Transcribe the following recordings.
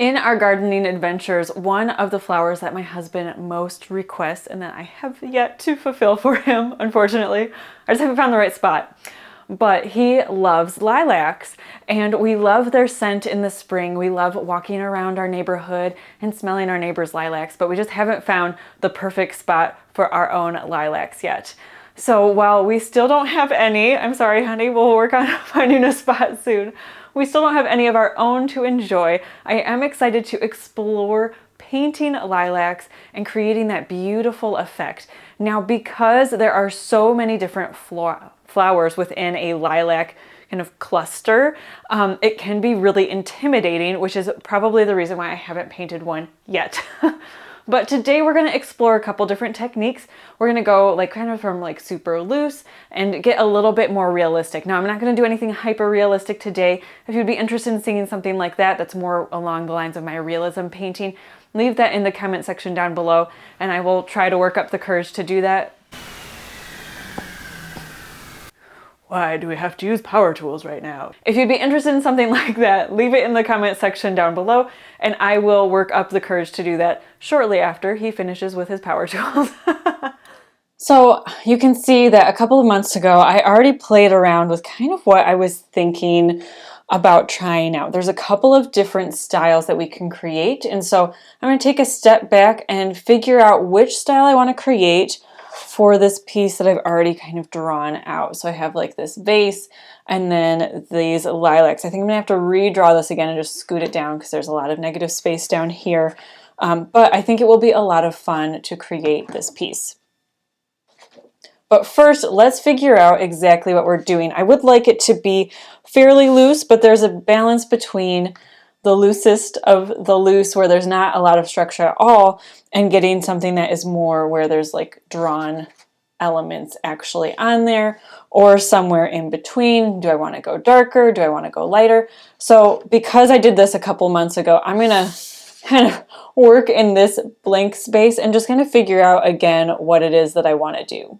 In our gardening adventures, one of the flowers that my husband most requests and that I have yet to fulfill for him, unfortunately, I just haven't found the right spot, but he loves lilacs, and we love their scent in the spring. We love walking around our neighborhood and smelling our neighbors' lilacs, but we just haven't found the perfect spot for our own lilacs yet. So while we still don't have any, I'm sorry, honey, we'll work on finding a spot soon. We still don't have any of our own to enjoy. I am excited to explore painting lilacs and creating that beautiful effect. Now, because there are so many different flowers within a lilac kind of cluster, it can be really intimidating, which is probably the reason why I haven't painted one yet. But today we're going to explore a couple different techniques. We're going to go kind of from super loose and get a little bit more realistic. Now, I'm not going to do anything hyper realistic today. If you'd be interested in seeing something like that, that's more along the lines of my realism painting, leave that in the comment section down below, and I will try to work up the courage to do that. Why do we have to use power tools right now? If you'd be interested in something like that, leave it in the comment section down below, and I will work up the courage to do that shortly after he finishes with his power tools. So you can see that a couple of months ago, I already played around with kind of what I was thinking about trying out. There's a couple of different styles that we can create, and so I'm going to take a step back and figure out which style I want to create for this piece that I've already kind of drawn out. So I have this vase and then these lilacs. I think I'm gonna have to redraw this again and just scoot it down because there's a lot of negative space down here. But I think it will be a lot of fun to create this piece. But first, let's figure out exactly what we're doing. I would like it to be fairly loose, but there's a balance between the loosest of the loose, where there's not a lot of structure at all, and getting something that is more where there's drawn elements actually on there, or somewhere in between. Do I want to go darker? Do I want to go lighter? So because I did this a couple months ago, I'm gonna kind of work in this blank space and just kind of figure out again what it is that I want to do.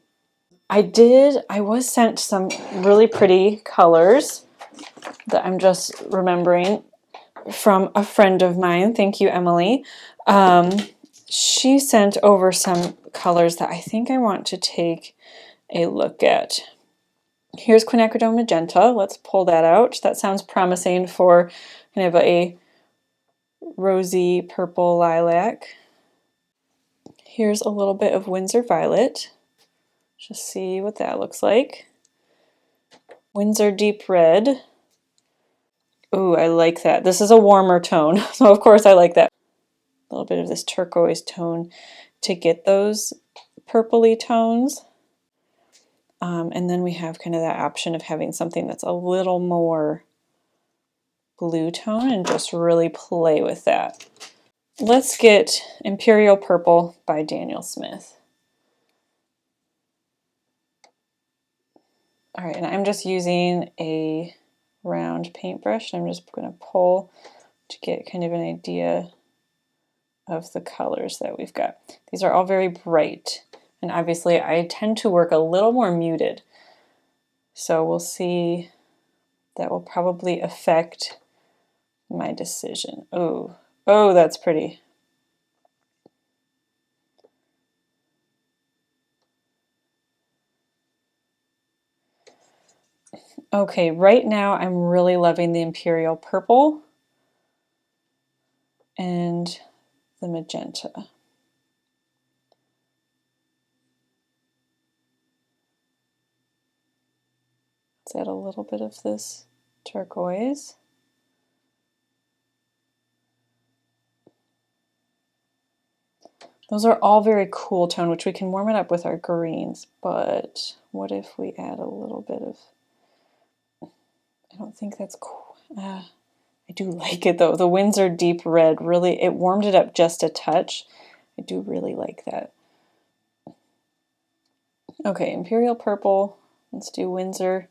I was sent some really pretty colors that I'm just remembering from a friend of mine. Thank you, Emily. She sent over some colors that I think I want to take a look at. Here's quinacridone magenta. Let's pull that out. That sounds promising for kind of a rosy purple lilac. Here's a little bit of Winsor violet. Just see what that looks like. Winsor deep red. Ooh, I like that. This is a warmer tone, so of course I like that. A little bit of this turquoise tone to get those purpley tones. And then we have kind of that option of having something that's a little more blue tone and just really play with that. Let's get Imperial Purple by Daniel Smith. All right, and I'm just using a round paintbrush. I'm just going to pull to get kind of an idea of the colors that we've got. These are all very bright, and obviously I tend to work a little more muted, so we'll see. That will probably affect my decision. Oh, that's pretty. Okay, right now I'm really loving the Imperial Purple and the magenta. Let's add a little bit of this turquoise. Those are all very cool tone, which we can warm it up with our greens, but what if we add a little bit of, I don't think that's cool. I do like it though. The Winsor deep red, really, it warmed it up just a touch. I do really like that. Okay, Imperial Purple. Let's do Winsor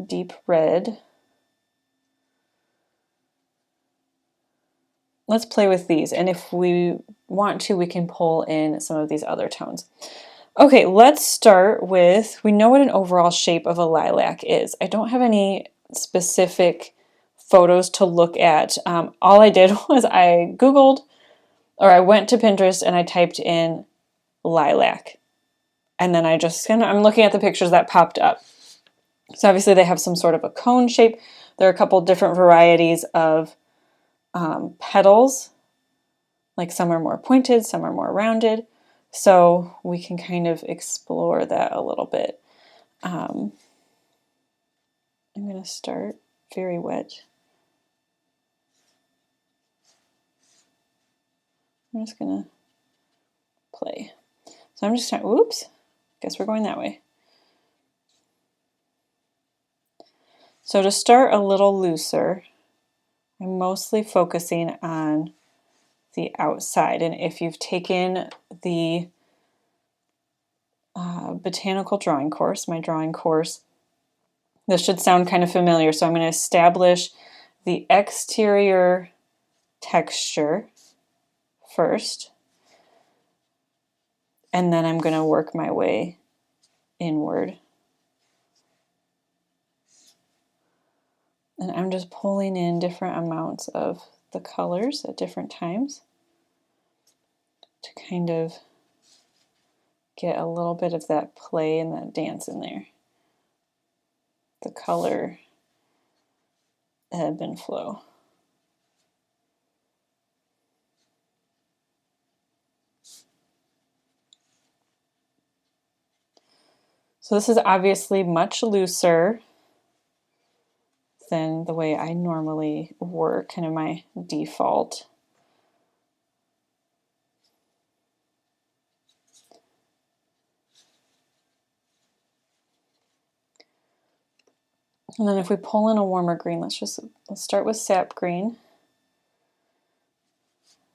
deep red. Let's play with these, and if we want to, we can pull in some of these other tones. Okay, let's start with, we know what an overall shape of a lilac is. I don't have any specific photos to look at. All I did was I Googled, or I went to Pinterest and I typed in lilac. And then I'm looking at the pictures that popped up. So obviously they have some sort of a cone shape. There are a couple different varieties of petals. Like some are more pointed, some are more rounded. So we can kind of explore that a little bit. I'm going to start very wet. I'm just going to play. So I'm just trying, oops, guess we're going that way. So to start a little looser, I'm mostly focusing on the outside. And if you've taken the botanical drawing course, my drawing course, this should sound kind of familiar. So I'm going to establish the exterior texture first, and then I'm going to work my way inward. And I'm just pulling in different amounts of the colors at different times to kind of get a little bit of that play and that dance in there. The color ebb and flow. So this is obviously much looser than the way I normally work, kind of my default. And then if we pull in a warmer green, let's start with sap green.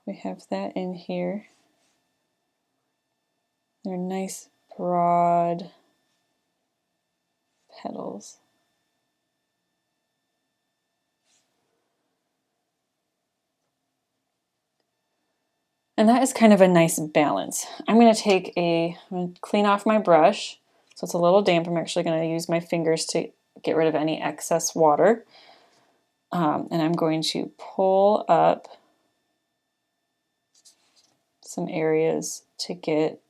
We have that in here. They're nice broad petals. And that is kind of a nice balance. I'm going to clean off my brush. So it's a little damp. I'm actually going to use my fingers to get rid of any excess water. And I'm going to pull up some areas to get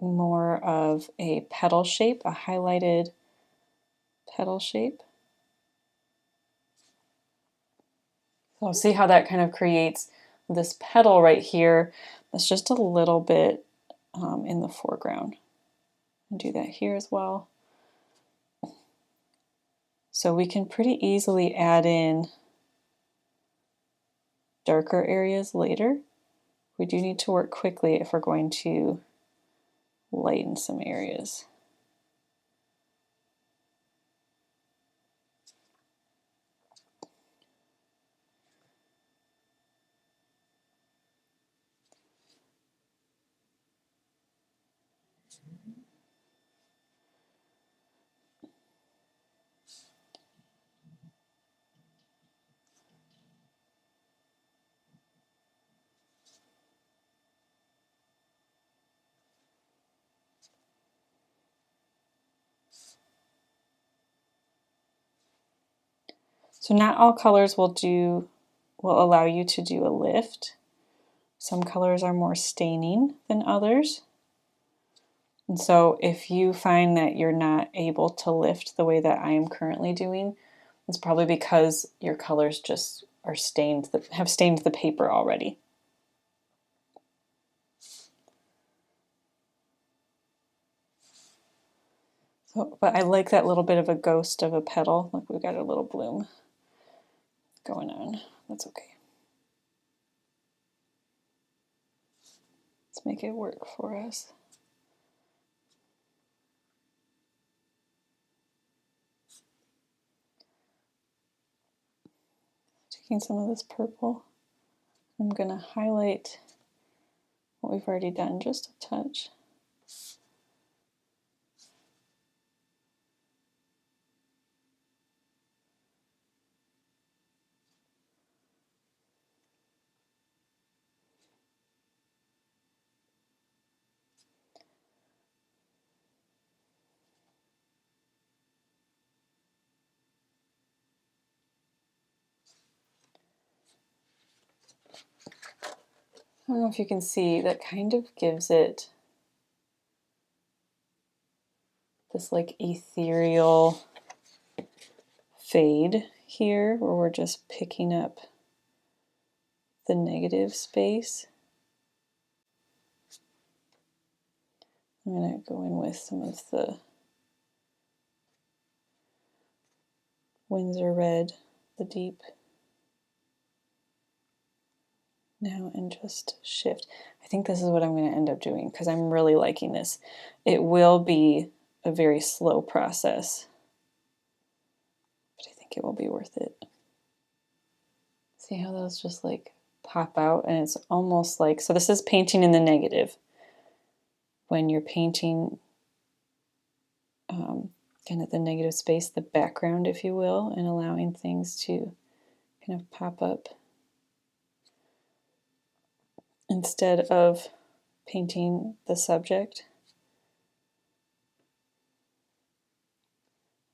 more of a petal shape, a highlighted petal shape. So see how that kind of creates this petal right here that's just a little bit in the foreground. And do that here as well. So we can pretty easily add in darker areas later. We do need to work quickly if we're going to lighten some areas. So not all colors will allow you to do a lift. Some colors are more staining than others. And so if you find that you're not able to lift the way that I am currently doing, it's probably because your colors just are have stained the paper already. So, but I like that little bit of a ghost of a petal. Look, we've got a little bloom going on. That's okay. Let's make it work for us. Taking some of this purple, I'm going to highlight what we've already done just a touch. I don't know if you can see, that kind of gives it this like ethereal fade here, where we're just picking up the negative space. I'm going to go in with some of the Windsor red, the deep, now, and just shift. I think this is what I'm going to end up doing because I'm really liking this. It will be a very slow process, but I think it will be worth it. See how those just like pop out, and it's almost like, so this is painting in the negative. When you're painting kind of the negative space, the background, if you will, and allowing things to kind of pop up instead of painting the subject.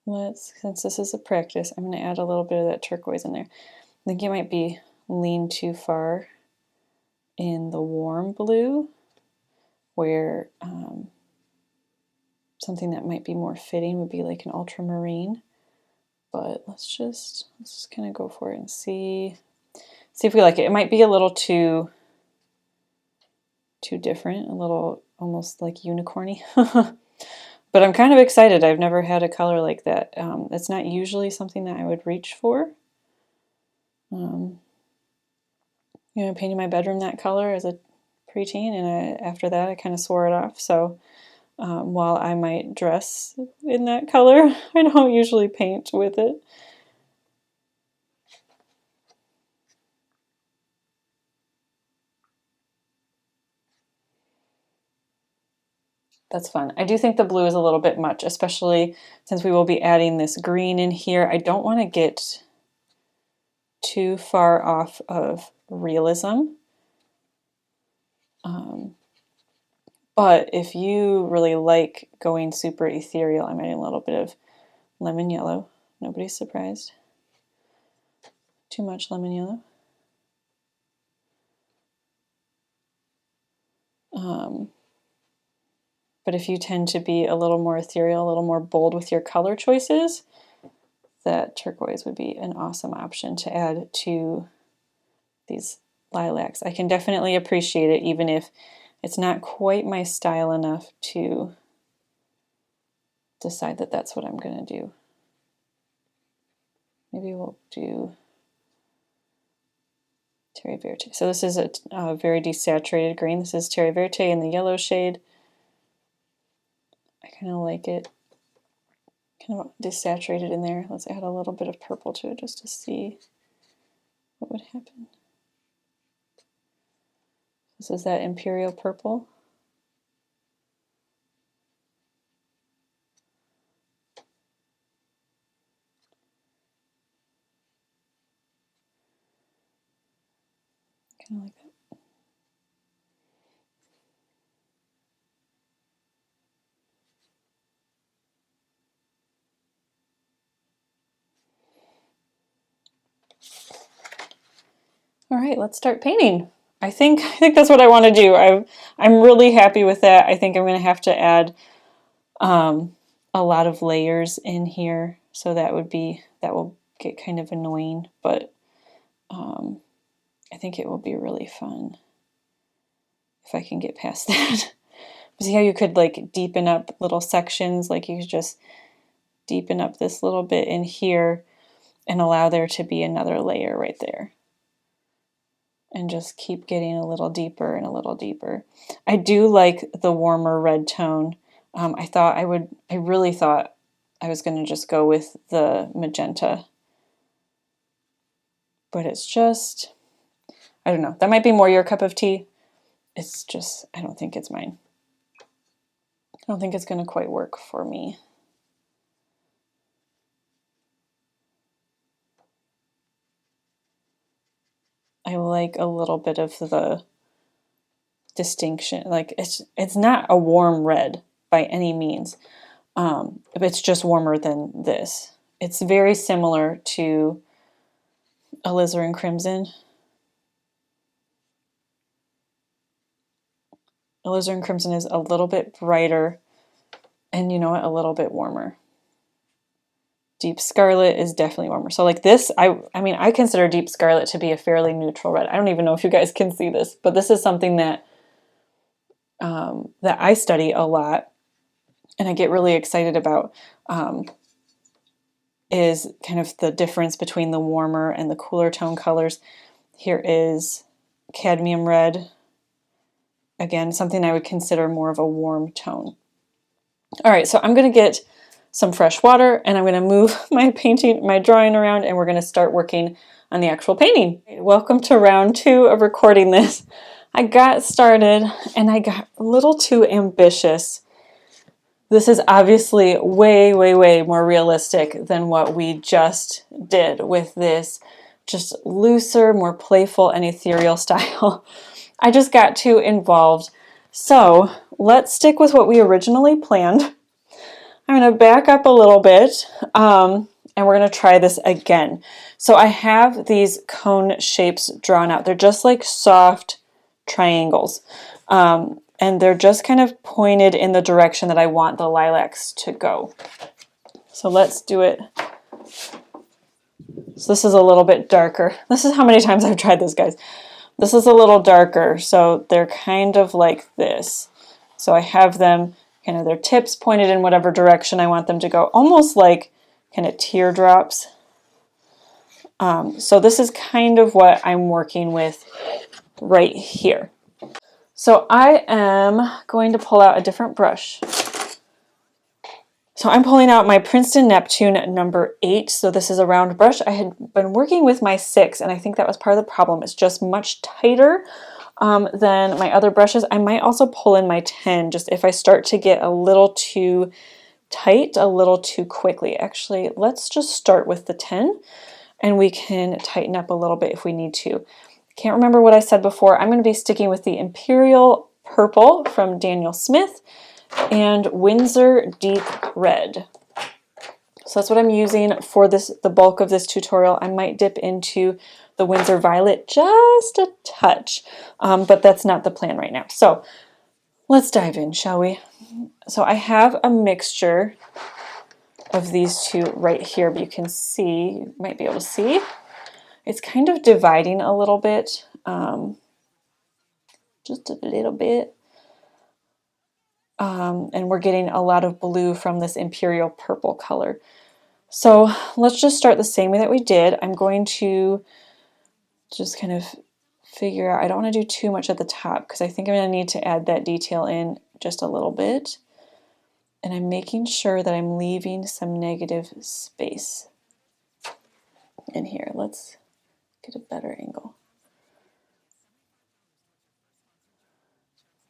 Since this is a practice, I'm going to add a little bit of that turquoise in there. I think you might be leaned too far in the warm blue, where something that might be more fitting would be like an ultramarine. But let's just kind of go for it and see if we like it. It might be a little too different, a little almost like unicorny. But I'm kind of excited. I've never had a color like that. It's not usually something that I would reach for. You know, painting my bedroom that color as a preteen, and after that I kind of swore it off. So while I might dress in that color, I don't usually paint with it. That's fun. I do think the blue is a little bit much, especially since we will be adding this green in here. I don't want to get too far off of realism. But if you really like going super ethereal, I'm adding a little bit of lemon yellow. Nobody's surprised. Too much lemon yellow. But if you tend to be a little more ethereal, a little more bold with your color choices, that turquoise would be an awesome option to add to these lilacs. I can definitely appreciate it, even if it's not quite my style enough to decide that that's what I'm going to do. Maybe we'll do Terre Verte. So this is a very desaturated green. This is Terre Verte in the yellow shade. I kind of like it kind of desaturated in there. Let's add a little bit of purple to it just to see what would happen. This is that imperial purple. Kind of like that. All right, let's start painting. I think that's what I want to do. I'm really happy with that. I think I'm going to have to add a lot of layers in here, so that will get kind of annoying, but I think it will be really fun if I can get past that. See how you could like deepen up little sections, like you could just deepen up this little bit in here and allow there to be another layer right there. And just keep getting a little deeper and a little deeper. I do like the warmer red tone. I really thought I was going to just go with the magenta. But it's just, I don't know. That might be more your cup of tea. It's just, I don't think it's mine. I don't think it's going to quite work for me. I like a little bit of the distinction. Like it's not a warm red by any means. It's just warmer than this. It's very similar to alizarin crimson. Alizarin Crimson is a little bit brighter, and you know what, a little bit warmer. Deep Scarlet is definitely warmer. So like this, I mean, I consider Deep Scarlet to be a fairly neutral red. I don't even know if you guys can see this, but this is something that that I study a lot and I get really excited about, is kind of the difference between the warmer and the cooler tone colors. Here is cadmium red. Again, something I would consider more of a warm tone. All right, so I'm going to get some fresh water and I'm going to move my drawing around, and we're going to start working on the actual painting. Welcome to round 2 of recording this. I got started and I got a little too ambitious. This is obviously way, way, way more realistic than what we just did with this just looser, more playful and ethereal style. I just got too involved. So let's stick with what we originally planned. I'm going to back up a little bit, and we're going to try this again. So I have these cone shapes drawn out. They're just like soft triangles, and they're just kind of pointed in the direction that I want the lilacs to go. So let's do it. So this is a little bit darker. This is how many times I've tried this, guys. This is a little darker, so they're kind of like this. So I have them kind of their tips pointed in whatever direction I want them to go, almost like kind of teardrops. So this is kind of what I'm working with right here. So I am going to pull out a different brush. So I'm pulling out my Princeton Neptune number 8. So this is a round brush. I had been working with my 6, and I think that was part of the problem. It's just much tighter than my other brushes. I might also pull in my 10, just if I start to get a little too tight, a little too quickly. Actually, let's just start with the 10, and we can tighten up a little bit if we need to. Can't remember what I said before. I'm going to be sticking with the Imperial Purple from Daniel Smith and Winsor Deep Red. So that's what I'm using for this, the bulk of this tutorial. I might dip into the Winsor Violet just a touch, but that's not the plan right now. So let's dive in, shall we? So I have a mixture of these two right here, but you can see, you might be able to see, it's kind of dividing a little bit, just a little bit. And we're getting a lot of blue from this Imperial Purple color. So let's just start the same way that we did. I'm going to just kind of figure out, I don't want to do too much at the top because I think I'm going to need to add that detail in just a little bit. And I'm making sure that I'm leaving some negative space in here. Let's get a better angle.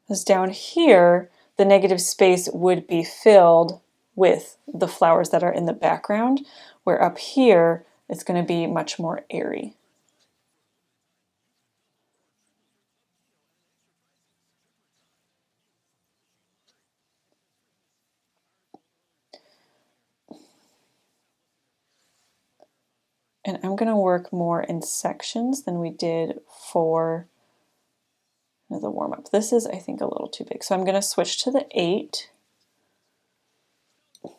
Because down here, the negative space would be filled with the flowers that are in the background, where up here, it's going to be much more airy. And I'm going to work more in sections than we did for the warm-up. This is, I think, a little too big. So I'm going to switch to the 8. I'm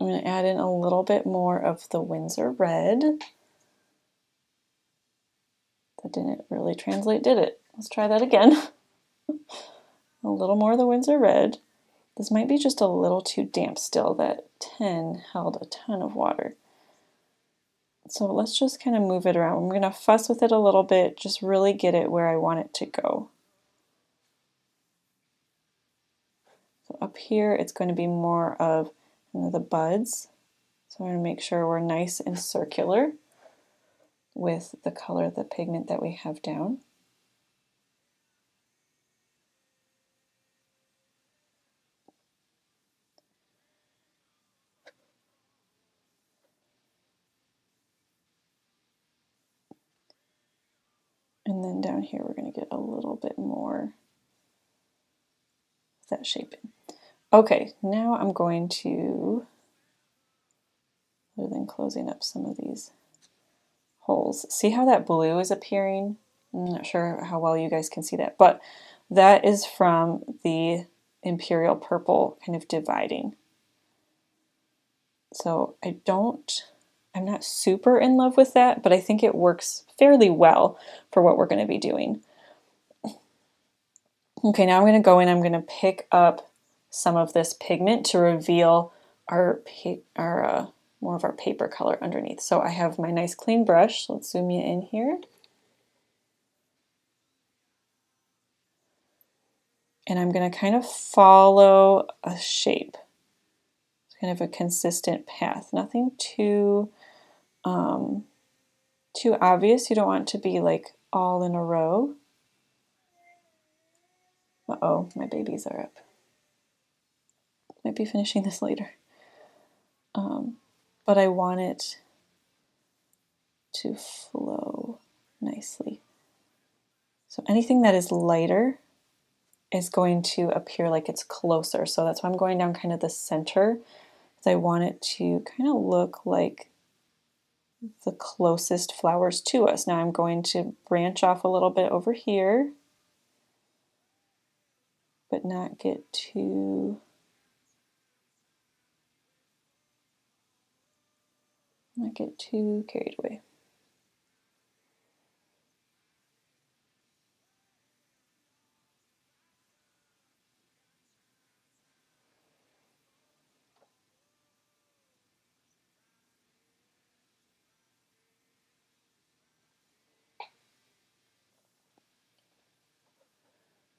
going to add in a little bit more of the Winsor Red. That didn't really translate, did it? Let's try that again. A little more of the Winsor Red. This might be just a little too damp still. That 10 held a ton of water. So let's just kind of move it around. I'm going to fuss with it a little bit, just really get it where I want it to go. So up here, it's going to be more of the buds. So I'm going to make sure we're nice and circular with the color of the pigment that we have down. And then down here, we're going to get a little bit more of that shaping. Okay, now I'm going to, other than closing up some of these holes, see how that blue is appearing? I'm not sure how well you guys can see that, but that is from the Imperial Purple kind of dividing. So I'm not super in love with that, but I think it works fairly well for what we're going to be doing. Okay, now I'm going to go in, I'm going to pick up some of this pigment to reveal our more of our paper color underneath. So I have my nice clean brush. Let's zoom you in here. And I'm going to kind of follow a shape. It's kind of a consistent path. Nothing too obvious. You don't want it to be like all in a row. Uh-oh, my babies are up. Might be finishing this later. But I want it to flow nicely. So anything that is lighter is going to appear like it's closer. So that's why I'm going down kind of the center, because I want it to kind of look like the closest flowers to us. Now I'm going to branch off a little bit over here, but not get too carried away.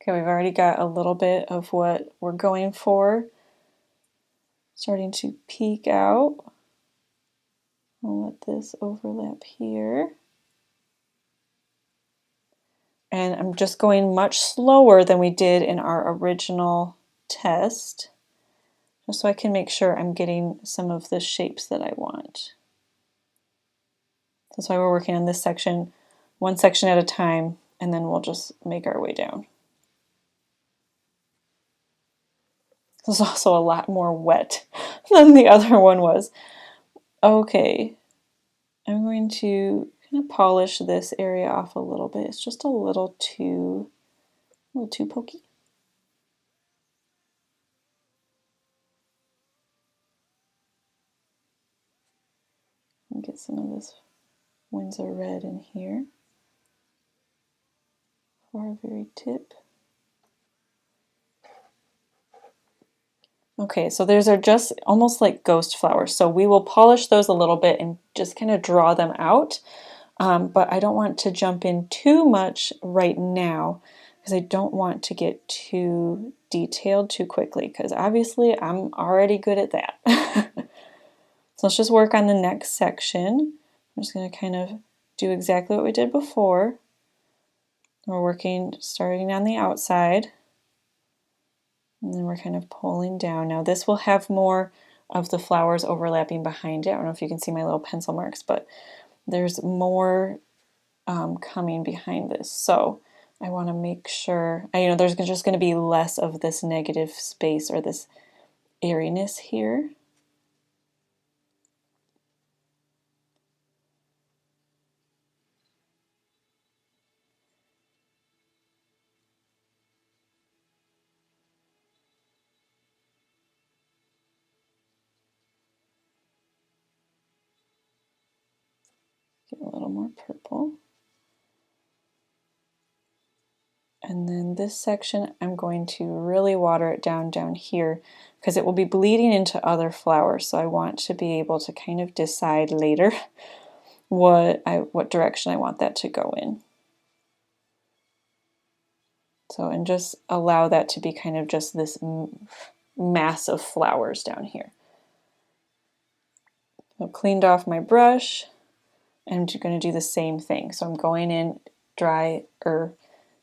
Okay, we've already got a little bit of what we're going for starting to peek out. I'll let this overlap here. And I'm just going much slower than we did in our original test, just so I can make sure I'm getting some of the shapes that I want. That's why we're working on this section, one section at a time, and then we'll just make our way down. This is also a lot more wet than the other one was. Okay, I'm going to kind of polish this area off a little bit. It's just a little too pokey. And get some of this Windsor red in here for our very tip. Okay, so those are just almost like ghost flowers. So we will polish those a little bit and just kind of draw them out. But I don't want to jump in too much right now because I don't want to get too detailed too quickly, because obviously I'm already good at that. So let's just work on the next section. I'm just going to kind of do exactly what we did before. We're starting on the outside. And then we're kind of pulling down. Now this will have more of the flowers overlapping behind it. I don't know if you can see my little pencil marks, but there's more coming behind this. So I want to make sure, there's just going to be less of this negative space or this airiness here. Get a little more purple. And then this section, I'm going to really water it down here because it will be bleeding into other flowers. So I want to be able to kind of decide later what direction I want that to go in. So, and just allow that to be kind of just this mass of flowers down here. I've cleaned off my brush. I'm going to do the same thing. So I'm going in dry or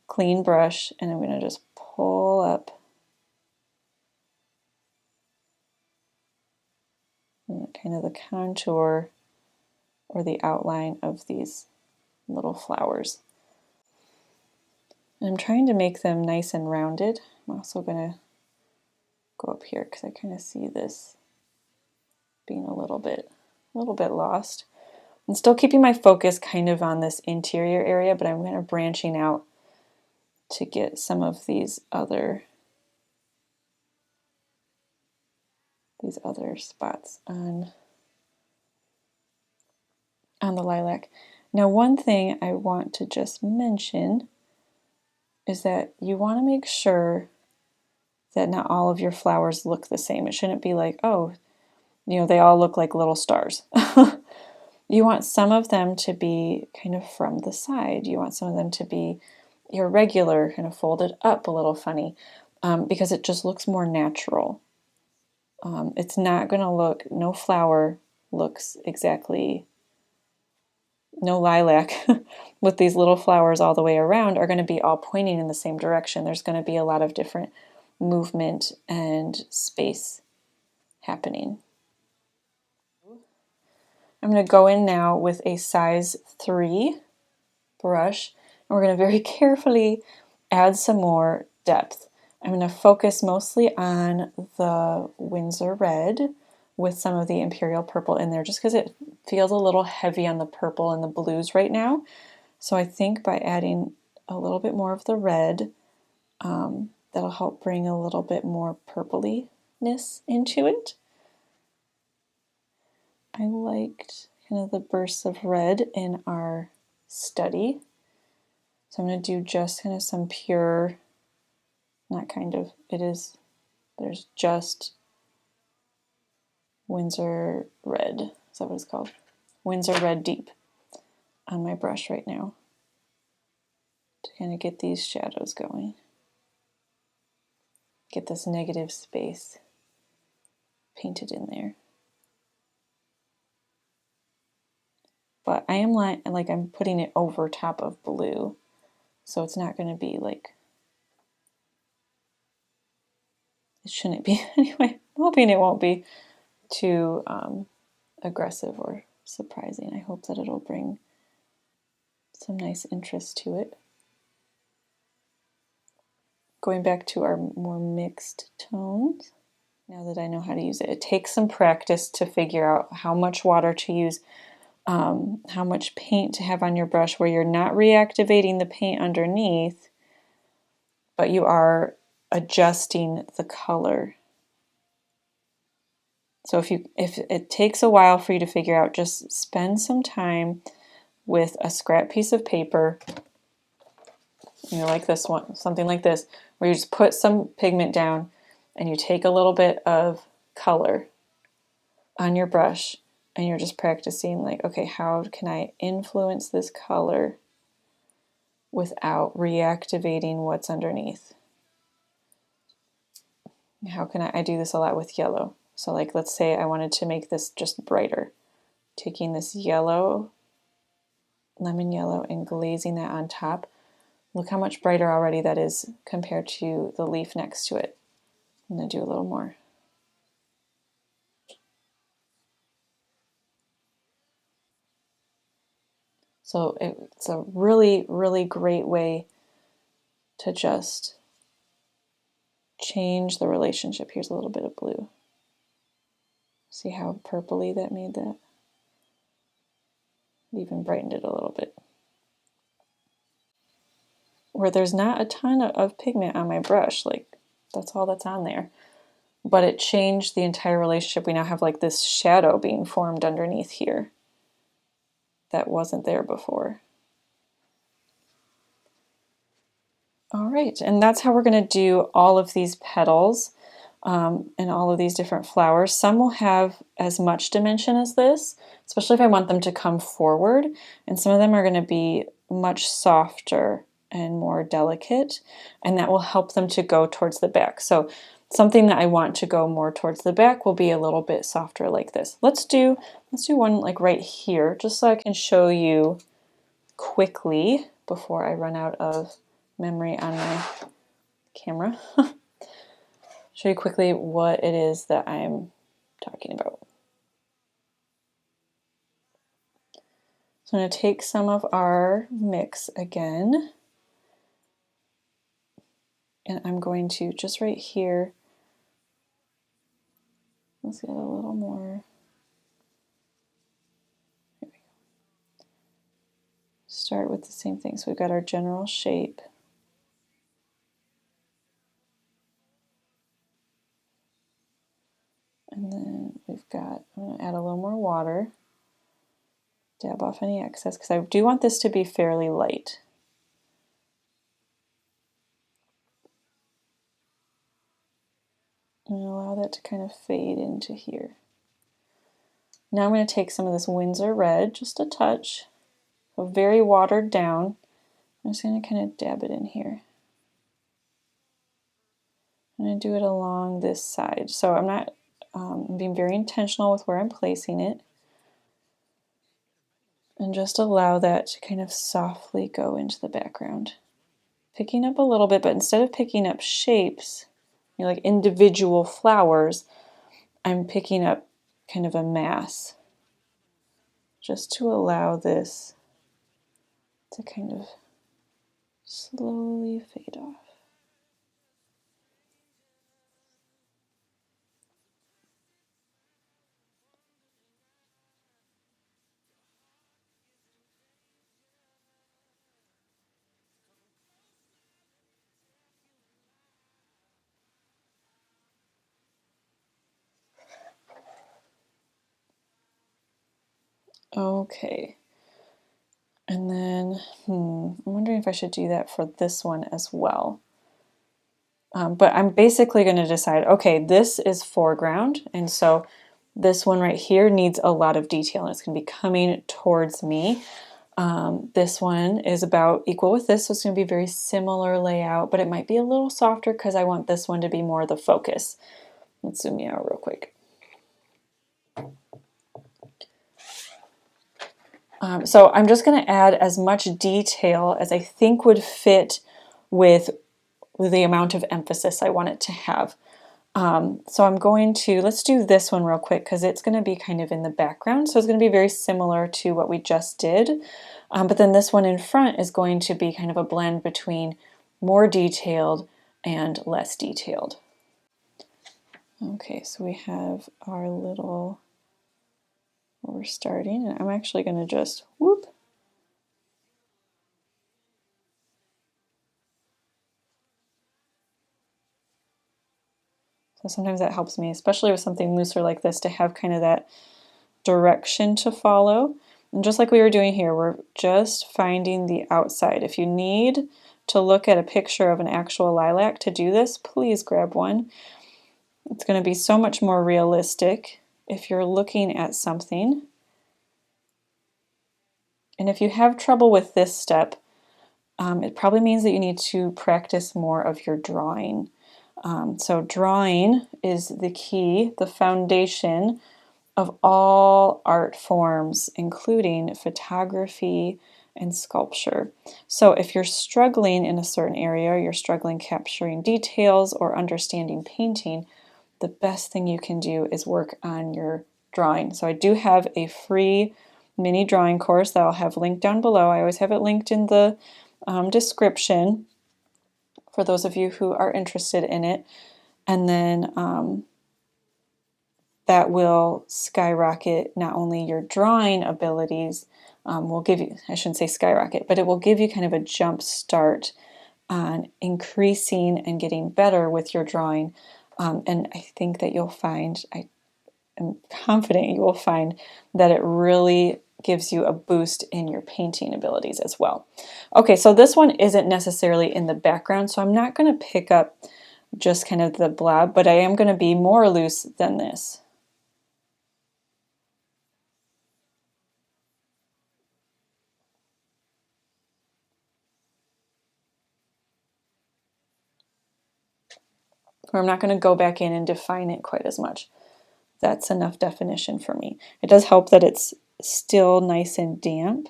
clean brush, and I'm going to just pull up kind of the contour or the outline of these little flowers. And I'm trying to make them nice and rounded. I'm also going to go up here because I kind of see this being a little bit lost. I'm still keeping my focus kind of on this interior area, but I'm kind of branching out to get some of these other spots on the lilac. Now, one thing I want to just mention is that you want to make sure that not all of your flowers look the same. It shouldn't be like, oh, you know, they all look like little stars. You want some of them to be kind of from the side. You want some of them to be irregular, kind of folded up a little funny, because it just looks more natural. It's not going to look, no flower looks exactly, no lilac with these little flowers all the way around are going to be all pointing in the same direction. There's going to be a lot of different movement and space happening. I'm going to go in now with a size 3 brush, and we're going to very carefully add some more depth. I'm going to focus mostly on the Windsor red with some of the Imperial purple in there, just because it feels a little heavy on the purple and the blues right now. So I think by adding a little bit more of the red, that'll help bring a little bit more purplyness into it. I liked kind of the bursts of red in our study. So I'm going to do just kind of some pure, not kind of, it is, there's just Windsor red. Is that what it's called? Windsor red deep on my brush right now to kind of get these shadows going. Get this negative space painted in there. But I am like I'm putting it over top of blue, so it's not going to be like, it shouldn't be anyway. I'm hoping it won't be too aggressive or surprising. I hope that it'll bring some nice interest to it. Going back to our more mixed tones, now that I know how to use it. It takes some practice to figure out how much water to use, how much paint to have on your brush where you're not reactivating the paint underneath, but you are adjusting the color. So if it takes a while for you to figure out, just spend some time with a scrap piece of paper, you know, like this one, something like this, where you just put some pigment down and you take a little bit of color on your brush and you're just practicing like, okay, how can I influence this color without reactivating what's underneath? How can I do this a lot with yellow. So like, let's say I wanted to make this just brighter. Taking this yellow, lemon yellow, and glazing that on top. Look how much brighter already that is compared to the leaf next to it. I'm going to do a little more. So it's a really, really great way to just change the relationship. Here's a little bit of blue. See how purpley that made that? It even brightened it a little bit. Where there's not a ton of pigment on my brush, like that's all that's on there. But it changed the entire relationship. We now have like this shadow being formed underneath here that wasn't there before. All right, and that's how we're going to do all of these petals and all of these different flowers. Some will have as much dimension as this, especially if I want them to come forward, and some of them are going to be much softer and more delicate, and that will help them to go towards the back. So something that I want to go more towards the back will be a little bit softer like this. Let's do one like right here, just so I can show you quickly before I run out of memory on my camera. Show you quickly what it is that I'm talking about. So I'm going to take some of our mix again, and I'm going to just right here, let's get a little more. Here we go. Start with the same thing. So we've got our general shape. And then we've got, I'm going to add a little more water, dab off any excess, because I do want this to be fairly light. And allow that to kind of fade into here. Now I'm going to take some of this Windsor red, just a touch, so very watered down. I'm just going to kind of dab it in here. I'm going to do it along this side. So I'm not I'm being very intentional with where I'm placing it. And just allow that to kind of softly go into the background. Picking up a little bit, but instead of picking up shapes, you know, like individual flowers, I'm picking up kind of a mass, just to allow this to kind of slowly fade off. Okay. And then, I'm wondering if I should do that for this one as well. But I'm basically going to decide, okay, this is foreground, and so this one right here needs a lot of detail, and it's going to be coming towards me. This one is about equal with this, so it's going to be very similar layout, but it might be a little softer because I want this one to be more the focus. Let's zoom you out real quick. So I'm just going to add as much detail as I think would fit with the amount of emphasis I want it to have. So I'm going to, let's do this one real quick because it's going to be kind of in the background. So it's going to be very similar to what we just did. But then this one in front is going to be kind of a blend between more detailed and less detailed. Okay, so we have our little, where we're starting, and I'm actually going to just whoop. So sometimes that helps me, especially with something looser like this, to have kind of that direction to follow. And just like we were doing here, we're just finding the outside. If you need to look at a picture of an actual lilac to do this, please grab one. It's going to be so much more realistic if you're looking at something. And if you have trouble with this step, it probably means that you need to practice more of your drawing. So drawing is the key, the foundation of all art forms, including photography and sculpture. So if you're struggling in a certain area, you're struggling capturing details or understanding painting, the best thing you can do is work on your drawing. So I do have a free mini drawing course that I'll have linked down below. I always have it linked in the description for those of you who are interested in it. And then that will skyrocket not only your drawing abilities, will give you, I shouldn't say skyrocket, but it will give you kind of a jump start on increasing and getting better with your drawing. And I think that you'll find, I am confident you will find that it really gives you a boost in your painting abilities as well. Okay, so this one isn't necessarily in the background, so I'm not going to pick up just kind of the blob, but I am going to be more loose than this. Where I'm not going to go back in and define it quite as much. That's enough definition for me. It does help that it's still nice and damp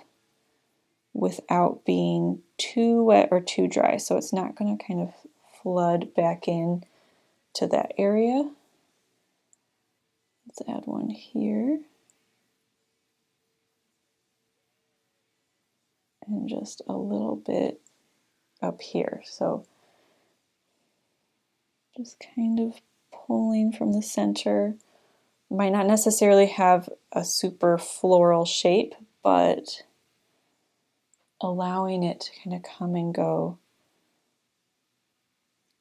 without being too wet or too dry, so it's not going to kind of flood back in to that area. Let's add one here. And just a little bit up here. So just kind of pulling from the center. Might not necessarily have a super floral shape, but allowing it to kind of come and go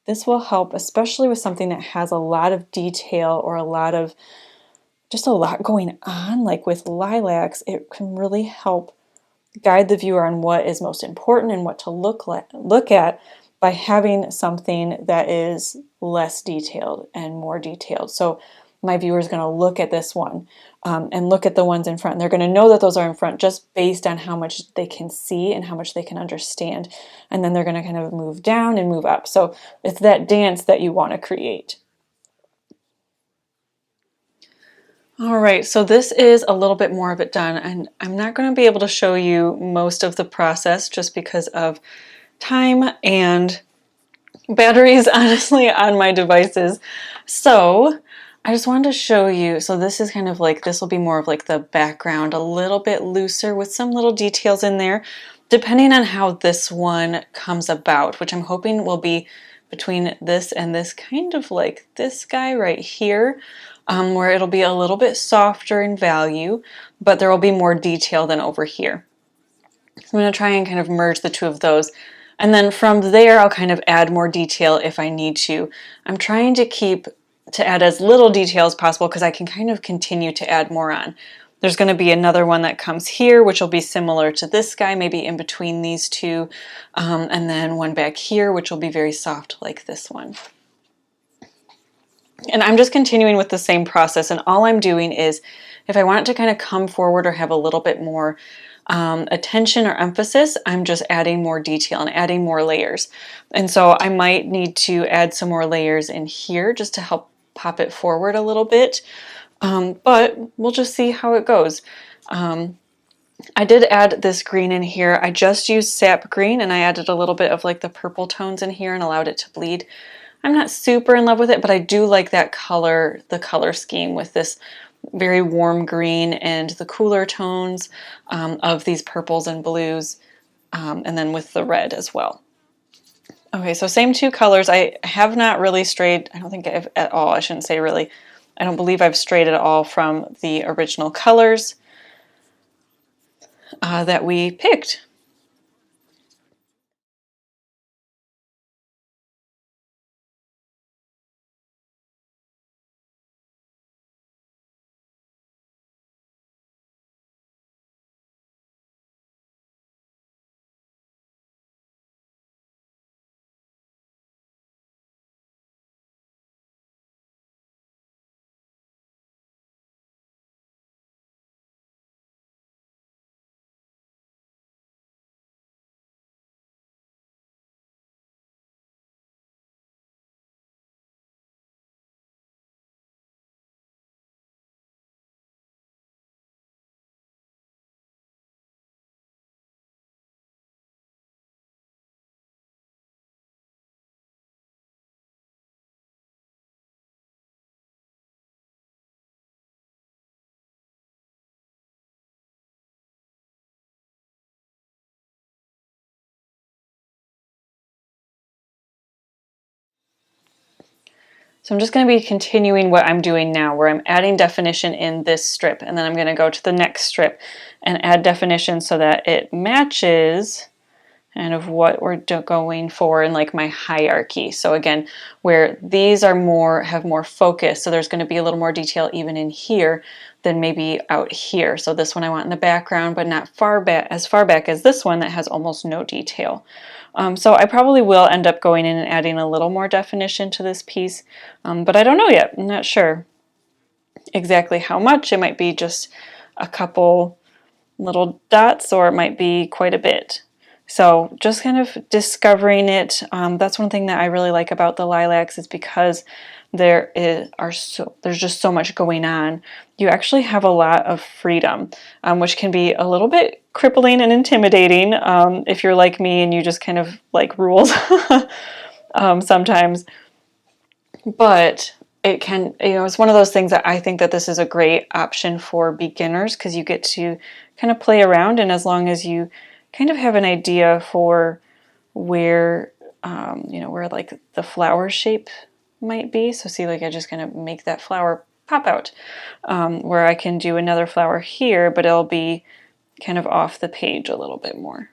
This will help, especially with something that has a lot of detail or just a lot going on, like with lilacs. It can really help guide the viewer on what is most important and what to look at by having something that is less detailed and more detailed. So my viewer is going to look at this one and look at the ones in front. And they're going to know that those are in front just based on how much they can see and how much they can understand. And then they're going to kind of move down and move up. So it's that dance that you want to create. All right, so this is a little bit more of it done, and I'm not going to be able to show you most of the process just because of time and batteries, honestly, on my devices. So I just wanted to show you, so this is kind of like, this will be more of like the background, a little bit looser with some little details in there, depending on how this one comes about, which I'm hoping will be between this and this, kind of like this guy right here, where it'll be a little bit softer in value, but there will be more detail than over here. So I'm going to try and kind of merge the two of those. And then from there, I'll kind of add more detail if I need to. I'm trying to add as little detail as possible because I can kind of continue to add more on. There's going to be another one that comes here, which will be similar to this guy, maybe in between these two. And then one back here, which will be very soft like this one. And I'm just continuing with the same process, and all I'm doing is, if I want it to kind of come forward or have a little bit more attention or emphasis, I'm just adding more detail and adding more layers. And so I might need to add some more layers in here just to help pop it forward a little bit, but we'll just see how it goes. I did add this green in here. I just used sap green, and I added a little bit of like the purple tones in here and allowed it to bleed. I'm not super in love with it, but I do like that color, the color scheme with this very warm green and the cooler tones of these purples and blues, and then with the red as well. Okay, so same two colors. I have not really strayed, I don't think I've at all, I shouldn't say really. I don't believe I've strayed at all from the original colors that we picked. So I'm just going to be continuing what I'm doing now, where I'm adding definition in this strip, and then I'm going to go to the next strip and add definition so that it matches kind of what we're going for in like my hierarchy. So again, where these are have more focus, so there's going to be a little more detail even in here than maybe out here. So this one I want in the background, but not as far back as this one that has almost no detail. So I probably will end up going in and adding a little more definition to this piece, but I don't know yet. I'm not sure exactly how much. It might be just a couple little dots, or it might be quite a bit. So just kind of discovering it. That's one thing that I really like about the lilacs, is because there's just so much going on. You actually have a lot of freedom, which can be a little bit crippling and intimidating if you're like me and you just kind of like rules sometimes. But it can, it's one of those things that I think that this is a great option for beginners, because you get to kind of play around, and as long as you kind of have an idea for where, where like the flower shape might be. So see, like I just kind of make that flower pop out, where I can do another flower here, but it'll be kind of off the page a little bit more.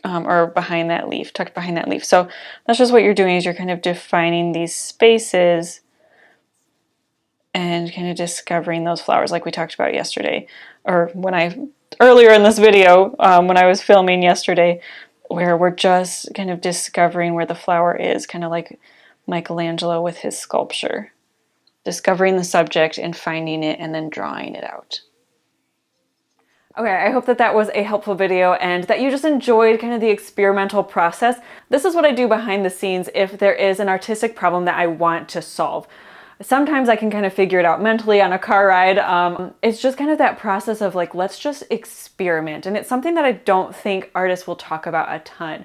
or behind that leaf, tucked behind that leaf. So that's just what you're doing, is you're kind of defining these spaces and kind of discovering those flowers like we talked about yesterday, or earlier in this video, when I was filming yesterday, where we're just kind of discovering where the flower is, kind of like Michelangelo with his sculpture. Discovering the subject and finding it and then drawing it out. Okay, I hope that that was a helpful video and that you just enjoyed kind of the experimental process. This is what I do behind the scenes if there is an artistic problem that I want to solve. Sometimes I can kind of figure it out mentally on a car ride. It's just kind of that process of like, let's just experiment. And it's something that I don't think artists will talk about a ton.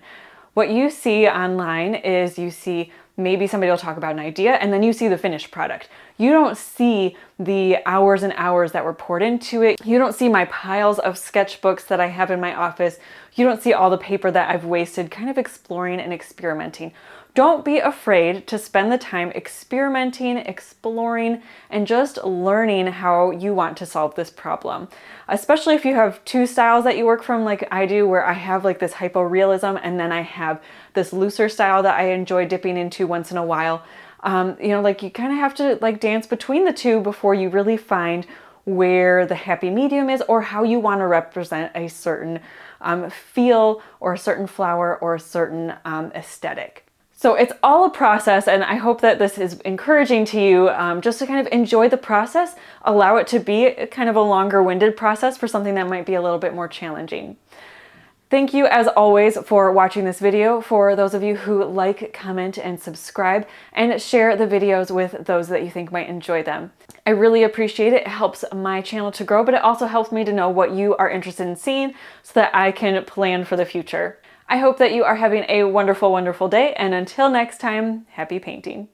What you see online is you see maybe somebody will talk about an idea and then you see the finished product. You don't see the hours and hours that were poured into it. You don't see my piles of sketchbooks that I have in my office. You don't see all the paper that I've wasted kind of exploring and experimenting. Don't be afraid to spend the time experimenting, exploring, and just learning how you want to solve this problem. Especially if you have two styles that you work from like I do, where I have like this hypo-realism and then I have this looser style that I enjoy dipping into once in a while. Like you kind of have to like dance between the two before you really find where the happy medium is or how you want to represent a certain feel or a certain flower or a certain aesthetic. So it's all a process, and I hope that this is encouraging to you just to kind of enjoy the process, allow it to be kind of a longer-winded process for something that might be a little bit more challenging. Thank you as always for watching this video. For those of you who like, comment, and subscribe, and share the videos with those that you think might enjoy them. I really appreciate it. It helps my channel to grow, but it also helps me to know what you are interested in seeing so that I can plan for the future. I hope that you are having a wonderful, wonderful day, and until next time, happy painting.